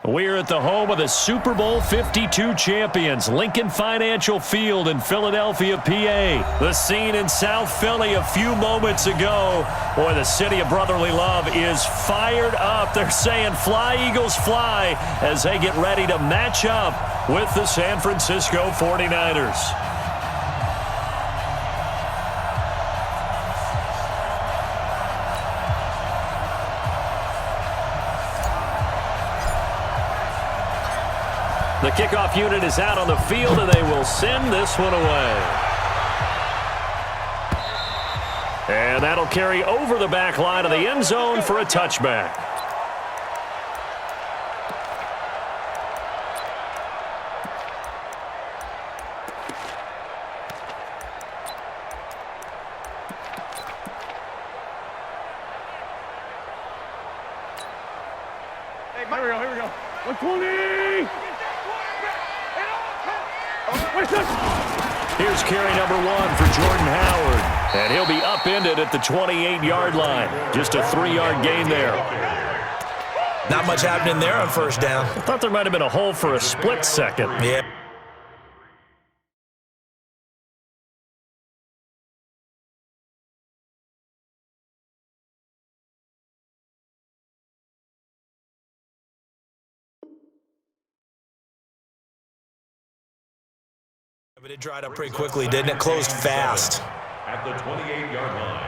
We're at the home of the Super Bowl 52 champions, Lincoln Financial Field in Philadelphia, PA. The scene in South Philly a few moments ago. Boy, the city of brotherly love is fired up. They're saying, "Fly, Eagles, fly," as they get ready to match up with the San Francisco 49ers. The kickoff unit is out on the field, and they will send this one away. And that'll carry over the back line of the end zone for a touchback. Hey, here we go. 120! Here's carry number 1 for Jordan Howard. And he'll be upended at the 28-yard line. Just a 3-yard gain there. Not much happening there on first down. I thought there might have been a hole for a split second. Yeah. But it dried up pretty quickly, didn't it? Closed fast. At the 28-yard line.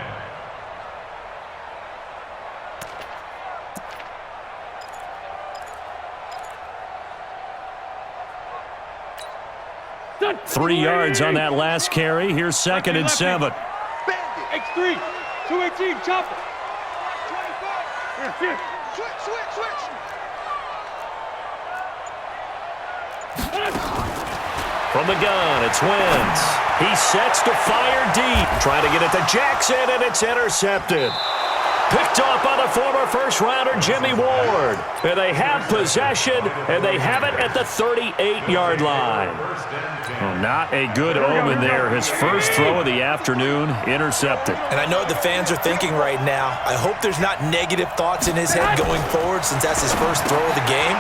3 yards on that last carry. Here's 2nd and 7. X3, 218, chop it. 25. Switch. From the gun, it's Wentz. He sets to fire deep. Trying to get it to Jackson, and it's intercepted. Picked off by the former first-rounder Jimmy Ward. And they have possession, and they have it at the 38-yard line. Well, not a good omen there. His first throw of the afternoon, intercepted. And I know what the fans are thinking right now. I hope there's not negative thoughts in his head going forward since that's his first throw of the game.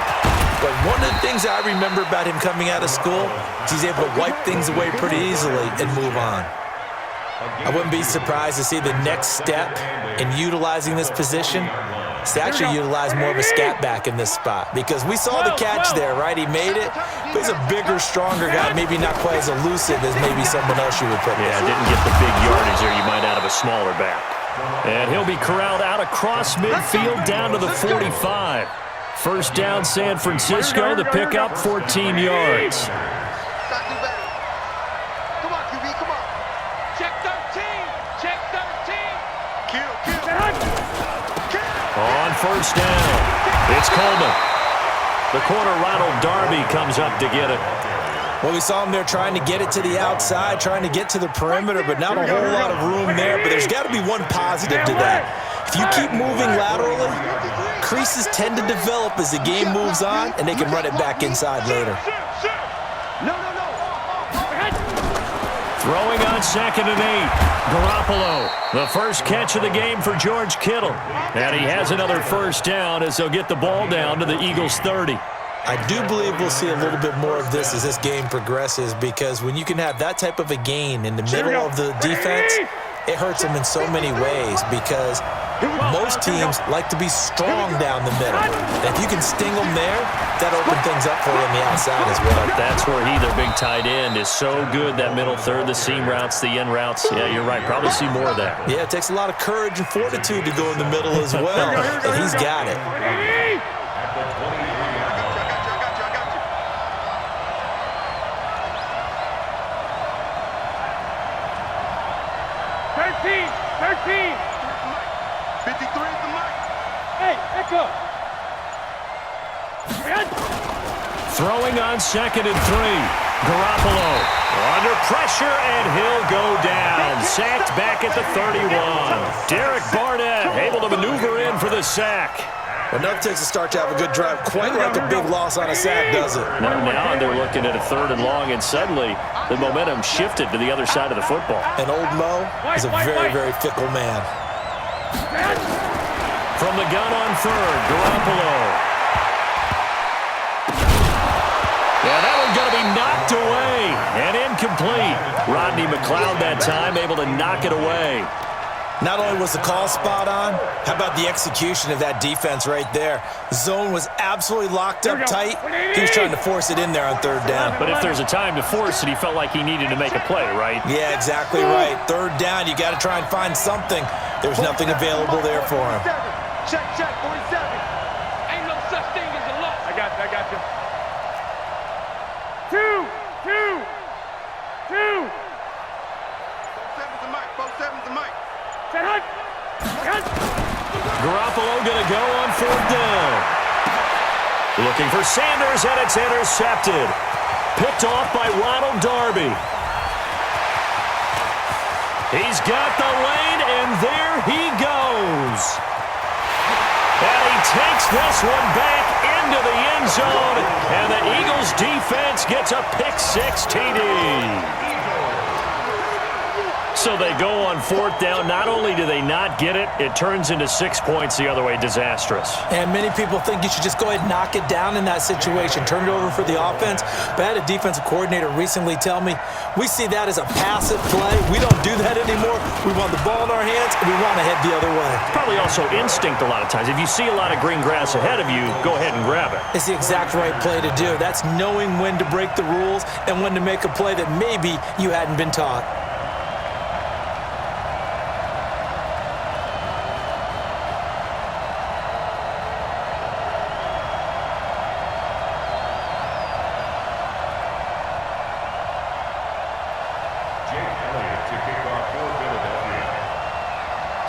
But one of the things I remember about him coming out of school is he's able to wipe things away pretty easily and move on. I wouldn't be surprised to see the next step in utilizing this position is to actually utilize more of a scat back in this spot. Because we saw the catch there, right? He made it, but he's a bigger, stronger guy, maybe not quite as elusive as maybe someone else you would put there. Yeah, didn't get the big yardage there you might out of a smaller back. And he'll be corralled out across midfield down to the 45. First down, San Francisco. The pickup, 14 yards. Come on, QB, come on. Check 13. On first down, it's Coleman. The corner, Ronald Darby, comes up to get it. Well, we saw him there trying to get it to the outside, trying to get to the perimeter, but not a whole lot of room there. But there's got to be one positive to that. If you keep moving laterally, creases tend to develop as the game moves on, and they can run it back inside later. Throwing on 2nd and 8. Garoppolo, the first catch of the game for George Kittle. And he has another first down as they'll get the ball down to the Eagles' 30. I do believe we'll see a little bit more of this as this game progresses, because when you can have that type of a gain in the middle of the defense, it hurts them in so many ways, because most teams like to be strong down the middle. And if you can sting them there, that'll open things up for you on the outside as well. That's where he, their big tight end, is so good, that middle third, the seam routes, the in routes. Yeah, you're right. Probably see more of that. Yeah, it takes a lot of courage and fortitude to go in the middle as well, and he's got it. Throwing on 2nd and 3. Garoppolo under pressure, and he'll go down. Sacked back at the 31. Derek Barnett able to maneuver in for the sack. Well, nothing takes a start to have a good drive quite like a big loss on a sack, does it? Now they're looking at a 3rd and long, and suddenly the momentum shifted to the other side of the football. And old Mo is a very, very fickle man. From the gun on 3rd, Garoppolo. that time, able to knock it away. Not only was the call spot on, how about the execution of that defense right there? Zone was absolutely locked up tight. He was trying to force it in there on third down. But if there's a time to force it, he felt like he needed to make a play, right? Yeah, exactly right. Third down, you got to try and find something. There was nothing available there for him. Check, 47. Ain't no such thing as a loss. I got you. Two. 47's the mic. 47's the mic. Garoppolo going to go on fourth down. Looking for Sanders, and it's intercepted. Picked off by Ronald Darby. He's got the lane, and there he goes. And he takes this one back into the end zone, and the Eagles defense gets a pick-six TD. So they go on fourth down. Not only do they not get it, it turns into 6 points the other way. Disastrous. And many people think you should just go ahead and knock it down in that situation. Turn it over for the offense. But I had a defensive coordinator recently tell me, we see that as a passive play. We don't do that anymore. We want the ball in our hands, and we want to head the other way. Probably also instinct a lot of times. If you see a lot of green grass ahead of you, go ahead and grab it. It's the exact right play to do. That's knowing when to break the rules and when to make a play that maybe you hadn't been taught.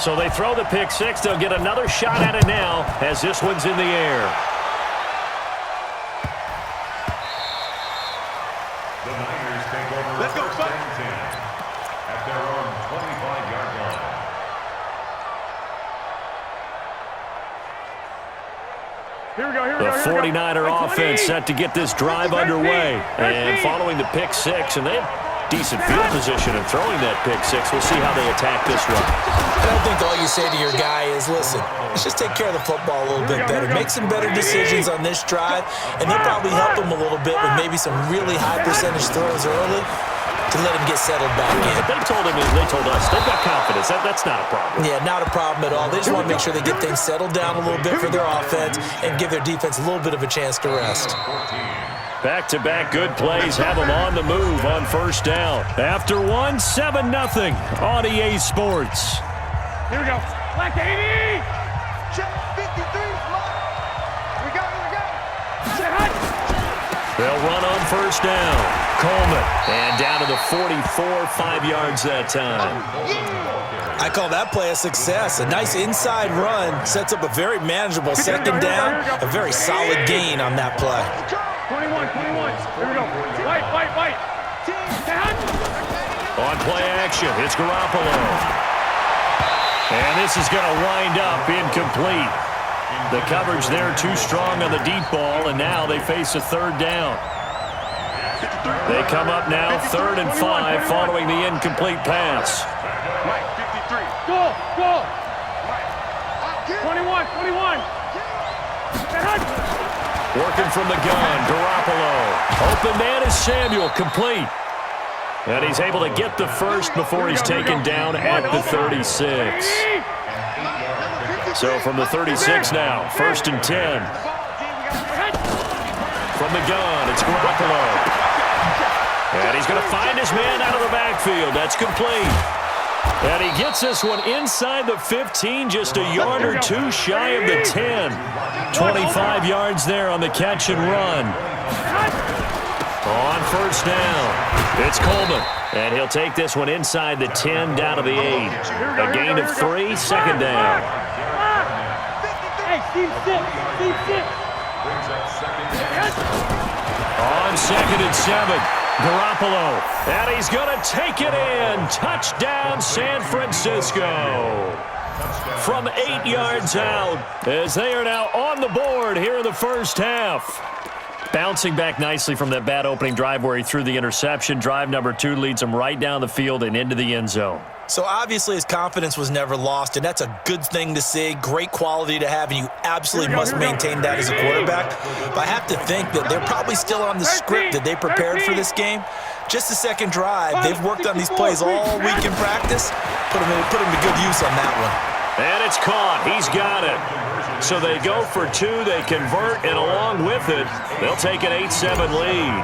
So they throw the pick six. They'll get another shot at it now as this one's in the air. The Niners take over. Let's go, first and 10 at their own 25-yard line. Here we go. The 49er offense set to get this drive underway. And following the pick six, and they have decent field position and throwing that pick six. We'll see how they attack this run. And I think all you say to your guy is, listen, let's just take care of the football a little bit better. Make some better decisions on this drive, and they'll probably help him a little bit with maybe some really high percentage throws early to let him get settled back in. But they told us, they've got confidence. That's not a problem. Yeah, not a problem at all. They just want to make sure they get things settled down a little bit for their offense and give their defense a little bit of a chance to rest. Back-to-back good plays have them on the move on first down. After one, 7-0 on EA Sports. Here we go. Black 80. Check 53. We go. Set hot. They'll run on first down. Coleman. And down to the 44, 5 yards that time. I call that play a success. A nice inside run sets up a very manageable second down. A very solid gain on that play. 21. Here we go. White. On play action, it's Garoppolo. And this is going to wind up incomplete. The coverage there too strong on the deep ball, and now they face a third down. They come up now 3rd and 5 following the incomplete pass. Go. 21. Working from the gun, Garoppolo. Open man is Samuel, complete. And he's able to get the first before he's taken down at the 36. So from the 36 now, 1st and 10. From the gun, it's Garoppolo. And he's going to find his man out of the backfield. That's complete. And he gets this one inside the 15, just a yard or two shy of the 10. 25 yards there on the catch and run. On first down, it's Coleman. And he'll take this one inside the 10 down to the 8. A gain of 3, second down. Hey, Steve 6. On 2nd and 7, Garoppolo. And he's going to take it in. Touchdown, San Francisco. From 8 yards out, as they are now on the board here in the first half. Bouncing back nicely from that bad opening drive where he threw the interception. Drive number 2 leads him right down the field and into the end zone. So obviously his confidence was never lost, and that's a good thing to see, great quality to have, and you absolutely must maintain that as a quarterback. But I have to think that they're probably still on the script that they prepared for this game. Just the second drive, they've worked on these plays all week in practice. Put them to good use on that one. And it's caught. He's got it. So they go for 2, they convert, and along with it, they'll take an 8-7 lead.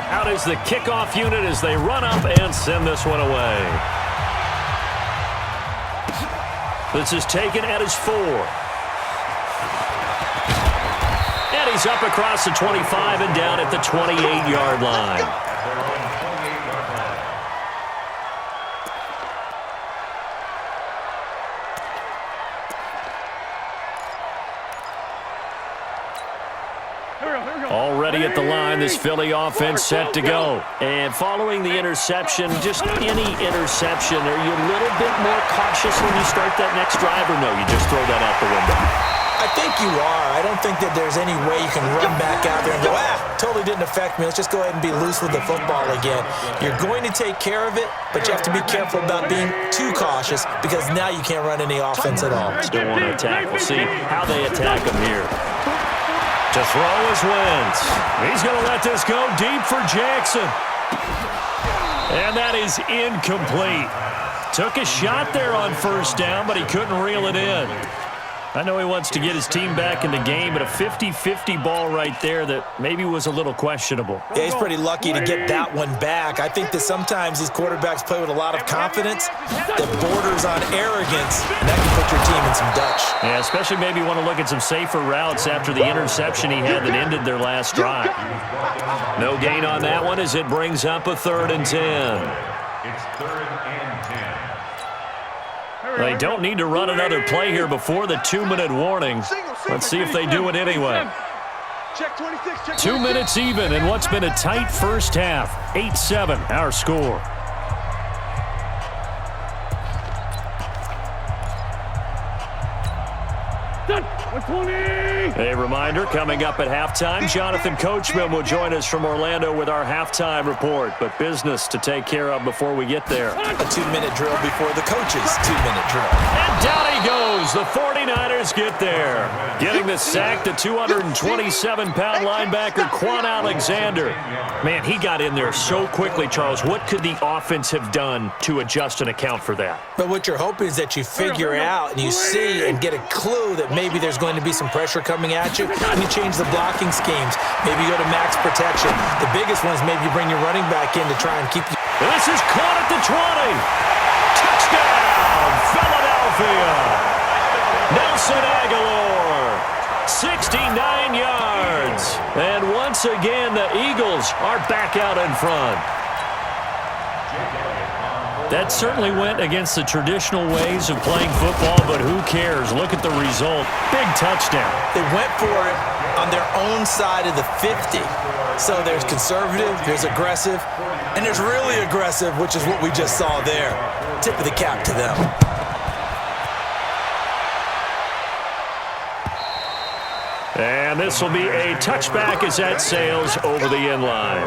Out is the kickoff unit as they run up and send this one away. This is taken at his 4. And he's up across the 25 and down at the 28-yard line. Already at the line, this Philly offense set to go. And following the interception, just any interception, are you a little bit more cautious when you start that next drive, or no, you just throw that out the window? I think you are. I don't think that there's any way you can run back out there and go, totally didn't affect me. Let's just go ahead and be loose with the football again. You're going to take care of it, but you have to be careful about being too cautious because now you can't run any offense at all. Still want to attack. We'll see how they attack him here. To throw is Wentz. He's going to let this go deep for Jackson. And that is incomplete. Took a shot there on first down, but he couldn't reel it in. I know he wants to get his team back in the game, but a 50-50 ball right there that maybe was a little questionable. Yeah, he's pretty lucky to get that one back. I think that sometimes these quarterbacks play with a lot of confidence that borders on arrogance, and that can put your team in some Dutch. Yeah, especially maybe want to look at some safer routes after the interception he had that ended their last drive. No gain on that one as it brings up a 3rd and 10. It's 3rd and 10. They don't need to run another play here before the 2-minute warning. Let's see if they do it anyway. 2 minutes even in what's been a tight first half. 8-7, our score. A reminder, coming up at halftime, Jonathan Coachman will join us from Orlando with our halftime report, but business to take care of before we get there. A 2-minute drill before the coach's 2-minute drill. And down he goes. The 49ers get there. Getting the sack, the 227-pound linebacker, Quan Alexander. Man, he got in there so quickly, Charles. What could the offense have done to adjust and account for that? But what you're hoping is that you figure out and you see and get a clue that maybe there's going to be some pressure coming at you, and you change the blocking schemes. Maybe you go to max protection. The biggest one is maybe you bring your running back in to try and keep you. This is caught at the 20. Touchdown, Philadelphia. Nelson Aguilar, 69 yards. And once again, the Eagles are back out in front. That certainly went against the traditional ways of playing football, but who cares? Look at the result. Big touchdown. They went for it on their own side of the 50. So there's conservative, there's aggressive, and there's really aggressive, which is what we just saw there. Tip of the cap to them. And this will be a touchback as that sails over the end line.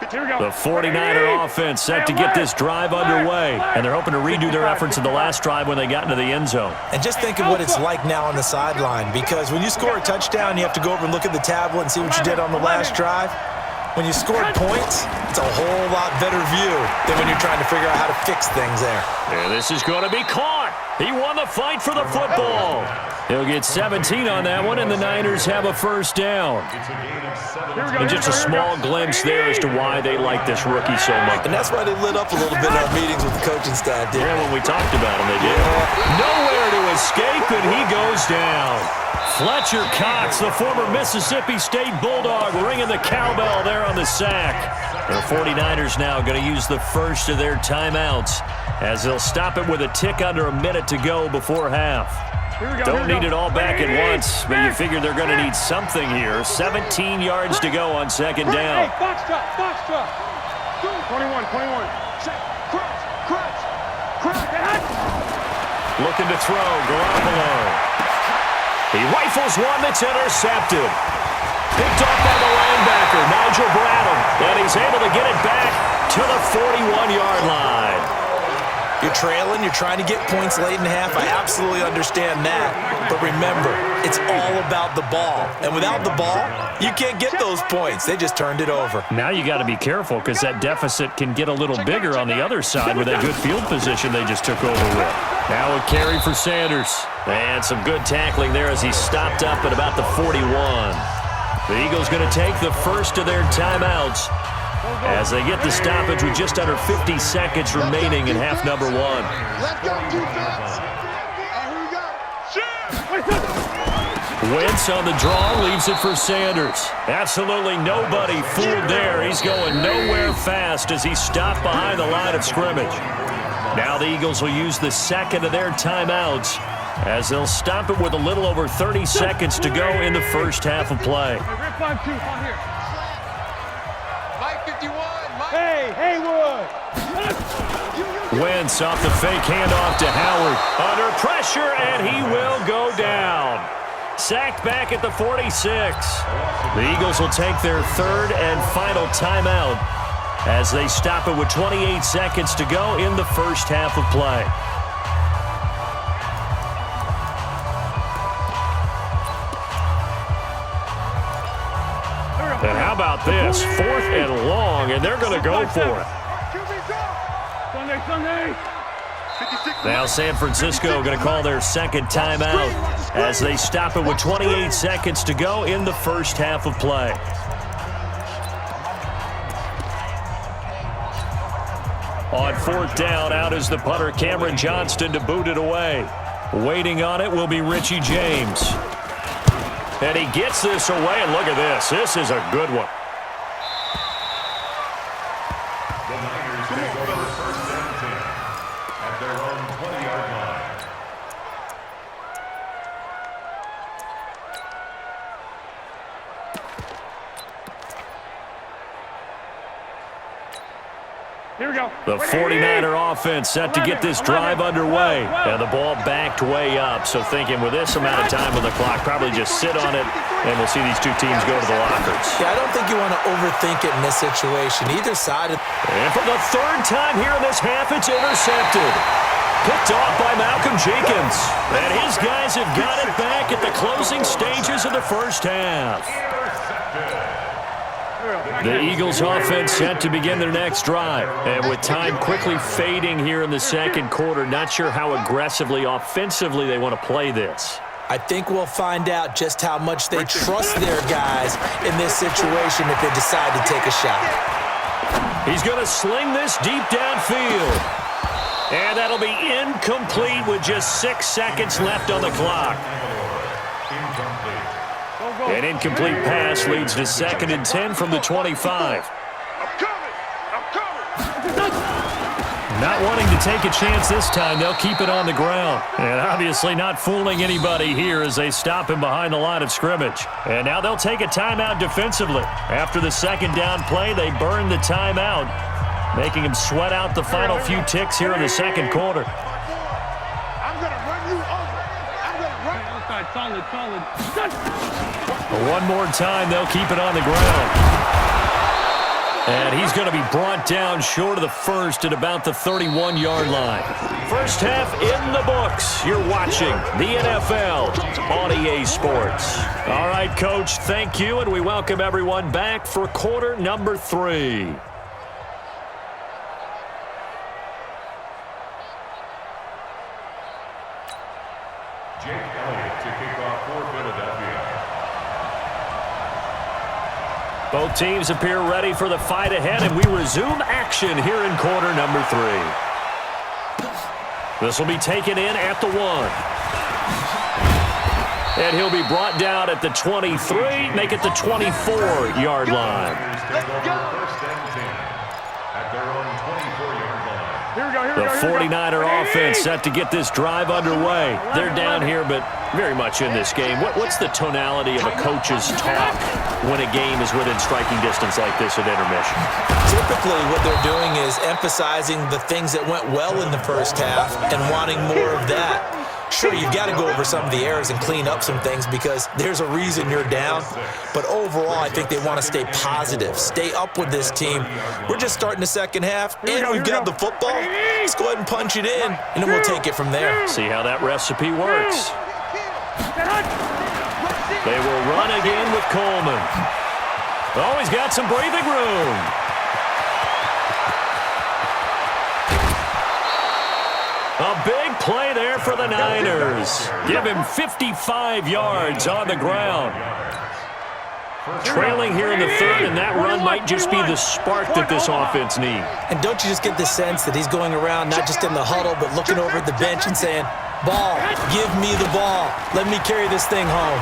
The 49er offense set to get this drive underway, and they're hoping to redo their efforts in the last drive when they got into the end zone. And just think of what it's like now on the sideline, because when you score a touchdown, you have to go over and look at the tablet and see what you did on the last drive. When you scored points, it's a whole lot better view than when you're trying to figure out how to fix things there. And this is going to be caught. He won the fight for the football. He'll get 17 on that one, and the Niners have a first down. And just a small glimpse there as to why they like this rookie so much. And that's why they lit up a little bit in our meetings with the coaching staff, didn't they? Yeah, when we talked about him, they did. Nowhere to escape, and he goes down. Fletcher Cox, the former Mississippi State Bulldog, ringing the cowbell there on the sack. The 49ers now going to use the first of their timeouts as they'll stop it with a tick under a minute to go before half. Don't need it all back at once, but you figure they're going to need something here. 17 yards to go on second down. 21. Check. Crunch. Looking to throw, Garoppolo. He rifles one that's intercepted. Picked off by the linebacker, Nigel Bradham. And he's able to get it back to the 41-yard line. You're trailing, you're trying to get points late in half. I absolutely understand that. But remember, it's all about the ball. And without the ball, you can't get those points. They just turned it over. Now you got to be careful because that deficit can get a little bigger on the other side with that good field position they just took over with. Now a carry for Sanders. And some good tackling there as he stopped up at about the 41. The Eagles going to take the first of their timeouts as they get the stoppage with just under 50 seconds remaining in half number one. Let's go, defense. Here we go. Wentz on the draw, leaves it for Sanders. Absolutely nobody fooled there. He's going nowhere fast as he stopped behind the line of scrimmage. Now the Eagles will use the second of their timeouts as they'll stop it with a little over 30 seconds to go in the first half of play. Hey, Haywood! Wentz off the fake handoff to Howard. Under pressure, and he will go down. Sacked back at the 46. The Eagles will take their third and final timeout as they stop it with 28 seconds to go in the first half of play. And how about this? 4th and long, and they're going to go for it. Sunday. Now San Francisco going to call their second timeout as they stop it with 28 seconds to go in the first half of play. On 4th down, out is the punter Cameron Johnston to boot it away. Waiting on it will be Richie James. And he gets this away, and look at this. This is a good one. The Niners take over first and 10 at their own 20-yard line. Here we go. The 49er offense set to get this drive underway. And the ball backed way up. So thinking with this amount of time on the clock, probably just sit on it, and we'll see these two teams go to the lockers. Yeah, I don't think you want to overthink it in this situation. Either side. And for the third time here in this half, it's intercepted. Picked off by Malcolm Jenkins. And his guys have got it back at the closing stages of the first half. The Eagles offense set to begin their next drive. And with time quickly fading here in the second quarter, not sure how aggressively offensively they want to play this. I think we'll find out just how much they trust their guys in this situation if they decide to take a shot. He's going to sling this deep downfield. And that'll be incomplete with just 6 seconds left on the clock. An incomplete pass leads to 2nd and 10 from the 25. Not wanting to take a chance this time, they'll keep it on the ground. And obviously not fooling anybody here as they stop him behind the line of scrimmage. And now they'll take a timeout defensively. After the second down play, they burn the timeout, making him sweat out the final few ticks here in the second quarter. I'm going to run you over. I'm going to run. Solid. One more time, they'll keep it on the ground. And he's going to be brought down short of the first at about the 31-yard line. First half in the books. You're watching the NFL on EA Sports. All right, Coach, thank you, and we welcome everyone back for quarter number 3. Both teams appear ready for the fight ahead, and we resume action here in quarter number 3. This will be taken in at the 1. And he'll be brought down at the 23, make it the 24-yard line. The 49er offense set to get this drive underway. They're down here, but Very much in this game. What's the tonality of a coach's talk when a game is within striking distance like this at intermission? Typically, what they're doing is emphasizing the things that went well in the first half and wanting more of that. Sure, you've got to go over some of the errors and clean up some things because there's a reason you're down. But overall, I think they want to stay positive, stay up with this team. We're just starting the second half, and we've got the football. Let's go ahead and punch it in, and then we'll take it from there. See how that recipe works. They will run again with Coleman. Oh, he's got some breathing room. A big play there for the Niners. Give him 55 yards on the ground. Trailing here in the third, and that run might just be the spark that this offense needs. And don't you just get the sense that he's going around not just in the huddle, but looking over at the bench and saying, ball, give me the ball. Let me carry this thing home.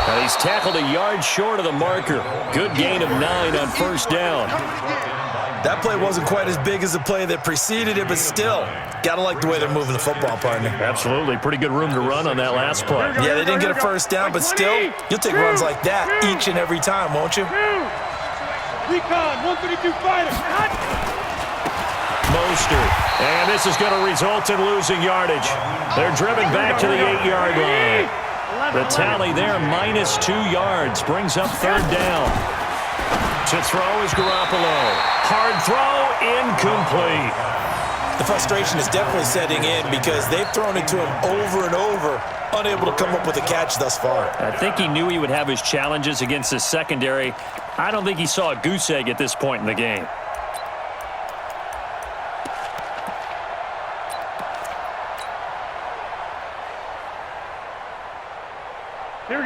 Now he's tackled a yard short of the marker. Good gain of 9 on first down. That play wasn't quite as big as the play that preceded it, but still, gotta like the way they're moving the football, partner. Absolutely. Pretty good room to run on that last play. Yeah, they didn't get a first down, but still, you'll take runs like that each and every time, won't you? Recon, 132 fighter. Mostert. And this is going to result in losing yardage. They're driven back to the 8-yard line. The tally there, -2 yards, brings up third down. To throw is Garoppolo. Hard throw, incomplete. The frustration is definitely setting in because they've thrown it to him over and over, unable to come up with a catch thus far. I think he knew he would have his challenges against his secondary. I don't think he saw a goose egg at this point in the game.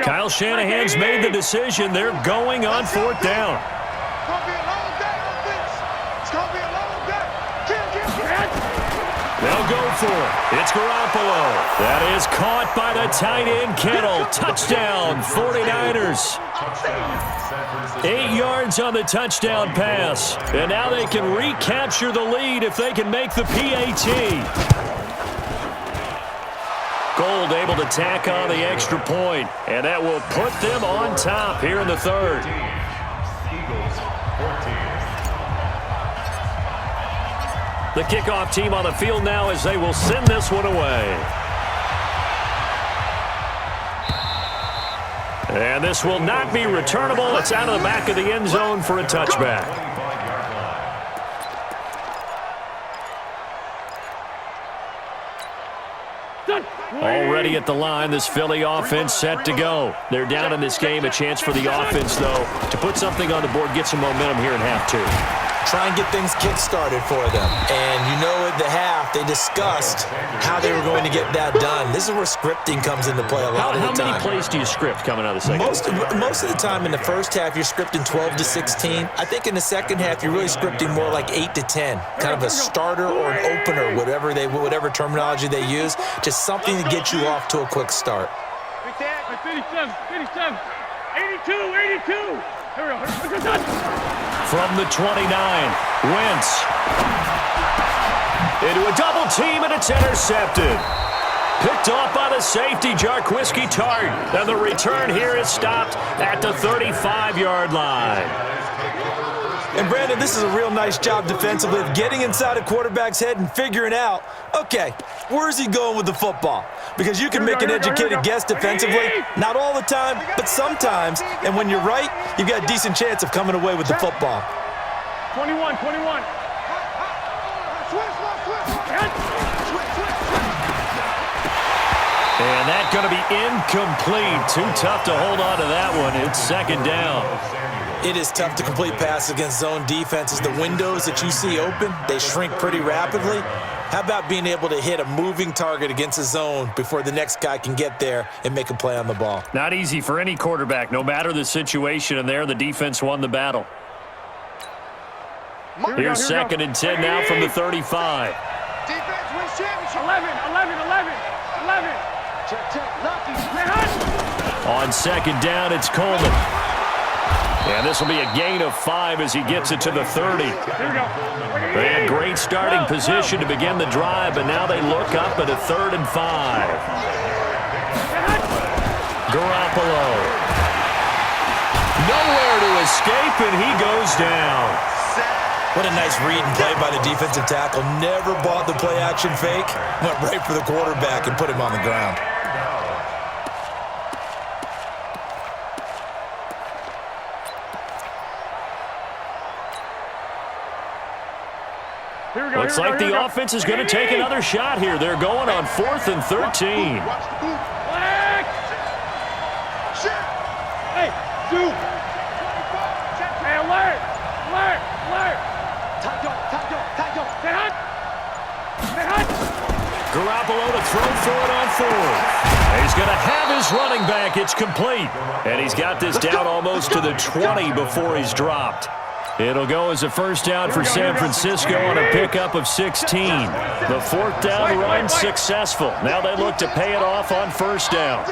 Kyle Shanahan's made the decision. They're going on fourth down. It's going to be a long day on this. It's going to be a long day. They'll go for it. It's Garoppolo. That is caught by the tight end, Kittle. Touchdown, 49ers. 8 yards on the touchdown pass. And now they can recapture the lead if they can make the PAT. Gold able to tack on the extra point, and that will put them on top here in the third. Eagles 14. The kickoff team on the field now as they will send this one away. And this will not be returnable. It's out of the back of the end zone for a touchback. Already at the line, this Philly offense set to go. They're down in this game. A chance for the offense, though, to put something on the board, get some momentum here in half two. Try and get things kick-started for them. And you know at the half, they discussed how they were going to get that done. This is where scripting comes into play a lot of the time. How many plays do you script coming out of the second? Most of the time in the first half, you're scripting 12 to 16. I think in the second half, you're really scripting more like 8 to 10. Kind of a starter or an opener, whatever terminology they use. Just something to get you off to a quick start. 57, 82. Here we go. From the 29, Wentz. Into a double team, and it's intercepted. Picked off by the safety, Jarquiski Tart. And the return here is stopped at the 35-yard line. And, Brandon, this is a real nice job defensively of getting inside a quarterback's head and figuring out, okay, where's he going with the football? Because you can make an educated guess defensively, not all the time, but sometimes. And when you're right, you've got a decent chance of coming away with the football. 21. And that's going to be incomplete. Too tough to hold on to that one. It's second down. It is tough to complete passes against zone defenses. The windows that you see open, they shrink pretty rapidly. How about being able to hit a moving target against a zone before the next guy can get there and make a play on the ball? Not easy for any quarterback, no matter the situation, and there the defense won the battle. Here's second and 10 now from the 35. Defense wins championship. 11. Check. Lucky. On second down, it's Coleman. And this will be a gain of 5 as he gets it to the 30. They had great starting position to begin the drive, but now they look up at a 3rd and 5. Garoppolo. Nowhere to escape, and he goes down. What a nice read and play by the defensive tackle. Never bought the play-action fake. Went right for the quarterback and put him on the ground. Looks like the offense is going to take another shot here. They're going on 4th and 13. Hey, Zoo. Hey, alert. Garoppolo to throw for it on 4th. He's going to have his running back. It's complete. And he's got this down almost to the 20 before he's dropped. It'll go as a first down for San Francisco on a pickup of 16. The 4th down run successful. Now they look to pay it off on 1st down.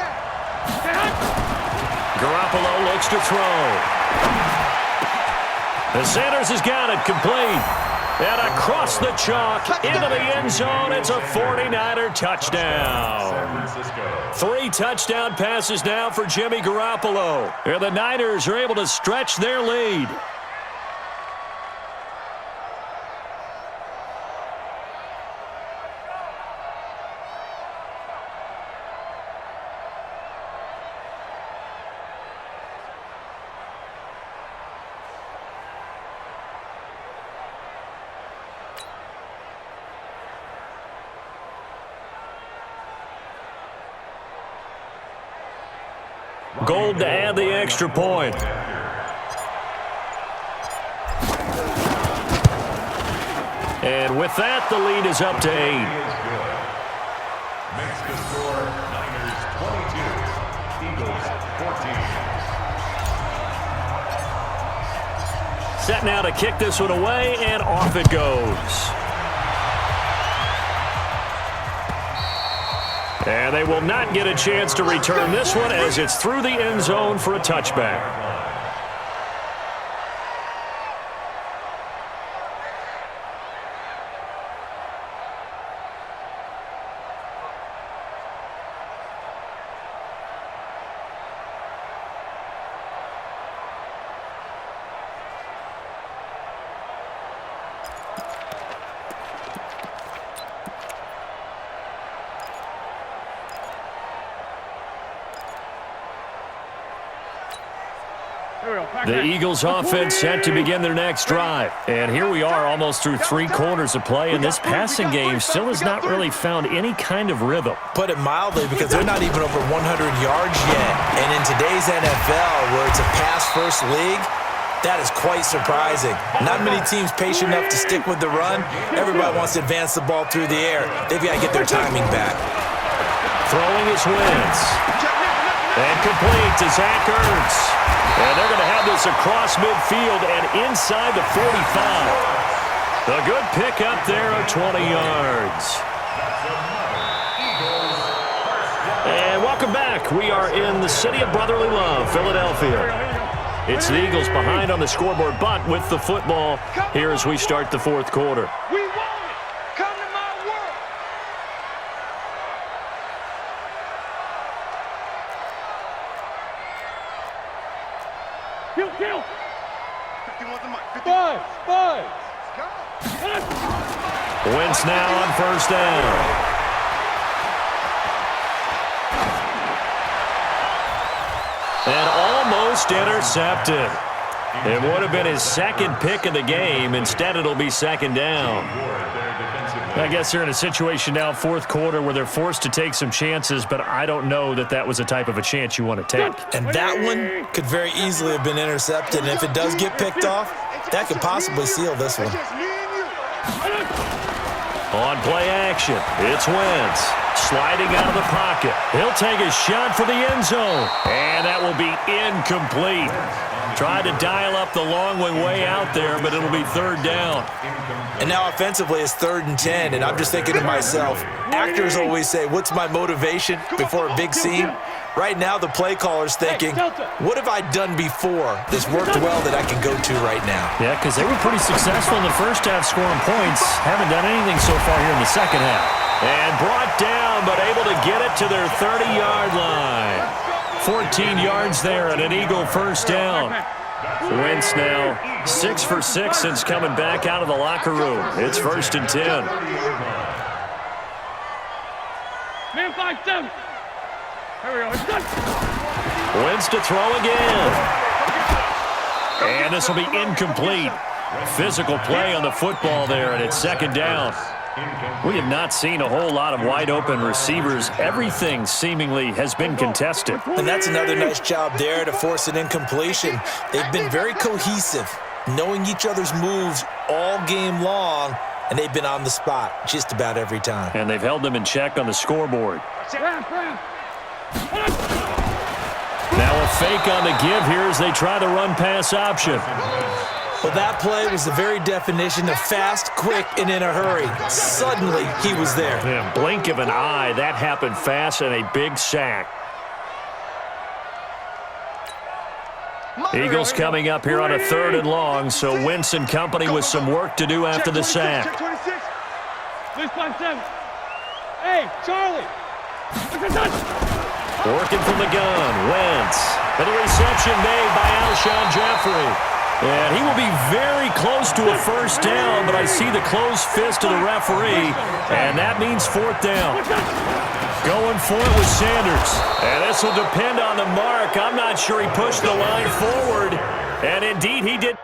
Garoppolo looks to throw. The Sanders has got it complete. And across the chalk into the end zone. It's a 49er touchdown. 3 touchdown passes now for Jimmy Garoppolo. And the Niners are able to stretch their lead. Gold to add the extra point. And with that, the lead is up to 8. Makes the score Niners 22, Eagles 14. Set now to kick this one away, and off it goes. And they will not get a chance to return this one as it's through the end zone for a touchback. The Eagles offense set to begin their next drive. And here we are almost through 3 quarters of play, and this passing game still has not really found any kind of rhythm. Put it mildly, because they're not even over 100 yards yet. And in today's NFL, where it's a pass-first league, that is quite surprising. Not many teams patient enough to stick with the run. Everybody wants to advance the ball through the air. They've got to get their timing back. Throwing his wins. And complete to Zach Ertz. And they're going to have this across midfield and inside the 45. A good pick up there of 20 yards. And welcome back. We are in the city of brotherly love, Philadelphia. It's the Eagles behind on the scoreboard, but with the football here as we start the 4th quarter. We want it. Come to my world. Kill. 51's the mic. 5. Wentz now on 1st down. And almost intercepted. It would have been his 2nd pick of the game. Instead, it'll be 2nd down. I guess they're in a situation now, 4th quarter, where they're forced to take some chances, but I don't know that that was the type of a chance you want to take. And that one could very easily have been intercepted. And if it does get picked off, that could possibly seal this one. On play action, it's Wentz. Sliding out of the pocket. He'll take a shot for the end zone. And that will be incomplete. Tried to dial up the long way out there, but it'll be 3rd down. And now offensively it's 3rd and 10, and I'm just thinking to myself, actors always say, what's my motivation before a big scene? Right now, the play caller's thinking, what have I done before that's worked well that I can go to right now? Yeah, because they were pretty successful in the first half scoring points. Haven't done anything so far here in the second half. And brought down, but able to get it to their 30-yard line. 14 yards there and an Eagle first down. Wentz now 6 for 6 since coming back out of the locker room. It's 1st and 10. Man, 5-7. There we go. It's done. Wentz to throw again. And this will be incomplete. Physical play on the football there, and it's 2nd down. We have not seen a whole lot of wide-open receivers. Everything seemingly has been contested. And that's another nice job there to force an incompletion. They've been very cohesive, knowing each other's moves all game long, and they've been on the spot just about every time. And they've held them in check on the scoreboard. Now a fake on the give here as they try the run-pass option. Well, that play was the very definition of fast, quick, and in a hurry. Suddenly, he was there. Yeah, blink of an eye, that happened fast, and a big sack. Eagles coming up here on a 3rd and long, so Wentz and company with some work to do after the sack. This 5-7. Hey, Charlie. Working from the gun, Wentz. And a reception made by Alshon Jeffrey. And he will be very close to a first down, but I see the closed fist of the referee, and that means 4th down. Going for it with Sanders. And this will depend on the mark. I'm not sure he pushed the line forward. And indeed, he did.